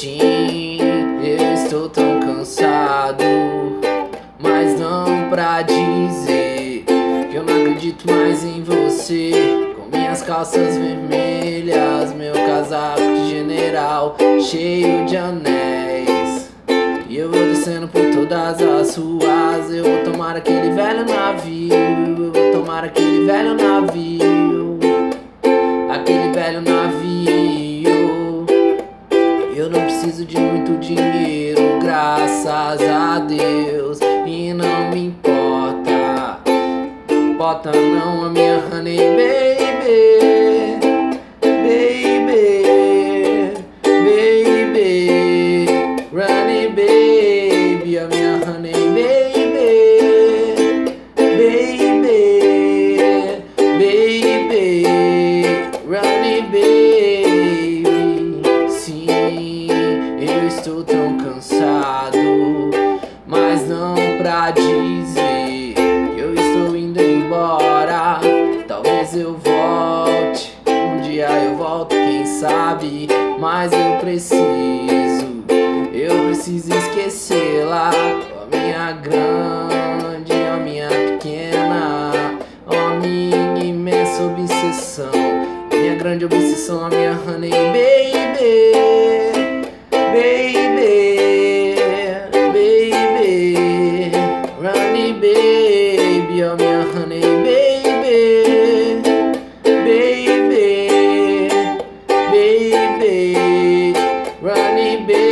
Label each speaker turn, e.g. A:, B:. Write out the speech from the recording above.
A: Sim, eu estou tão cansado, mas não pra dizer que eu não acredito mais em você. Com minhas calças vermelhas, meu casaco de general cheio de anéis, e eu vou descendo por todas as ruas. Eu vou tomar aquele velho navio, eu vou tomar aquele velho navio, aquele velho navio. Eu não preciso de muito dinheiro, graças a Deus, e não me importa. Bota não a minha honey baby, baby, baby, honey baby, a minha honey baby, baby, baby, honey baby. Sim, eu estou tão cansado, mas não pra dizer que eu estou indo embora. Talvez eu volte, um dia eu volto, quem sabe. Mas eu preciso esquecê-la. A minha grande, a minha pequena, a minha imensa obsessão. Minha grande obsessão, a minha honey baby, baby, baby, honey baby, a minha honey baby, baby, baby, honey baby.